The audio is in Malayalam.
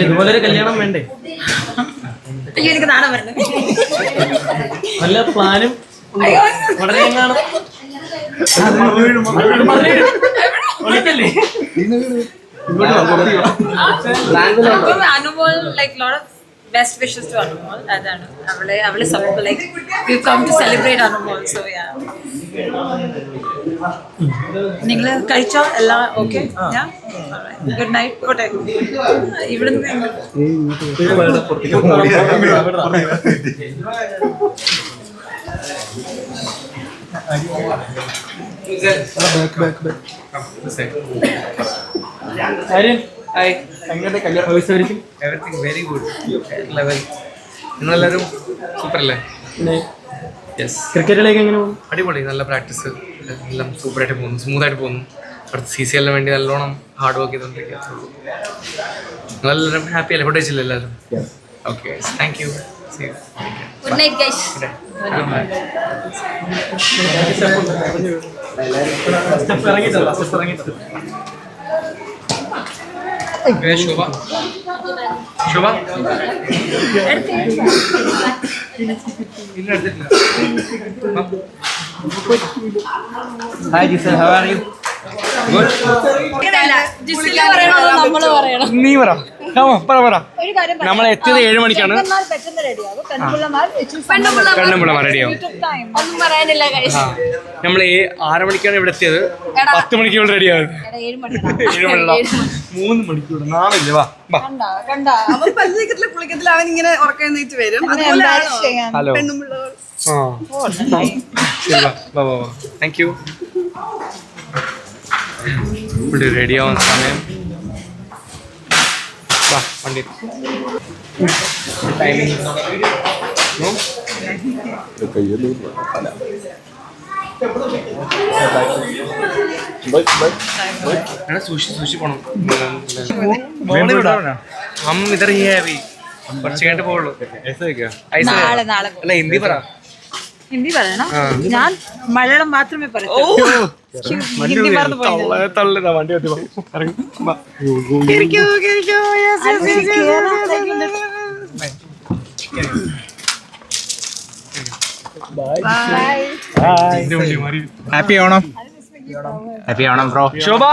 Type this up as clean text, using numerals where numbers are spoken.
ഇതുപോലൊരു കല്യാണം വേണ്ടേ? എനിക്ക് നാളെ വരണം. വല്ല പ്ലാനും വളരെ എങ്ങാനും Anumol like lot of best wishes to Anumol. അതാണ് അവളെ support like we come to celebrate Anumol, so yeah. നിങ്ങൾ കഴിച്ചോ എല്ലാം ഓക്കെ? Good night. പോട്ടെ ഇവിടുന്ന് എവറിത്തിങ് വെരി ഗുഡ് ലെവൽ. നിങ്ങളെല്ലാവരും സൂപ്പർ അല്ലേ? യെസ്. ക്രിക്കറ്റിലേക്ക് എങ്ങനെ പോകും? അടിപൊളി, നല്ല പ്രാക്ടീസ്, എല്ലാം സൂപ്പറായിട്ട് പോകുന്നു, സ്മൂത്തായിട്ട് പോകുന്നു. അടുത്ത CCL വേണ്ടി നല്ലോണം ഹാർഡ് വർക്ക് ചെയ്തുകൊണ്ടിരിക്കുക. നിങ്ങളെല്ലാവരും ഹാപ്പി അല്ലേ? ഫുഡ് എല്ലാവരും? Okay, thank you. Good night guys. Shobha Shobha hi Jisal, how are you? Good. നീ പറ. നമ്മൾ എത്തിയത് 7 മണിക്കാണ്. പെണ്ണുമ്പിള്ളമാർ റെഡിയാവും. ഒന്നും പറയാനില്ല ഗൈസ്. നമ്മൾ 6 മണിക്കാണ് ഇവിടെ എത്തിയത്. 10 മണിക്ക് ഇവിടെ റെഡിയാവും. 7 മണിക്കുള്ള 3 മണിക്കൂർ നാളില്ല. വാ വാ. അവൻ പല്ലിക്കത്തില് കുളിക്കത്തില് അവൻ ഇങ്ങനെ ഉറക്കം നീറ്റ് വരും. ഹലോ. Thank you. ഇവിടെ റെഡിയാവാൻ സമയം. വാ വണ്ടി. ടൈമിംഗ് സൂക്ഷി പോണം. हम इधर ही है अभी, കുറച്ച് കഴിഞ്ഞിട്ട് പോവുള്ളൂ. അല്ല ഹിന്ദി പറ. ഹിന്ദി പറയണം? ഞാൻ മലയാളം മാത്രമേ പറയൂ. ഹിന്ദി മറന്നു പോയി. Happy Onam. Happy Onam bro. ശോഭ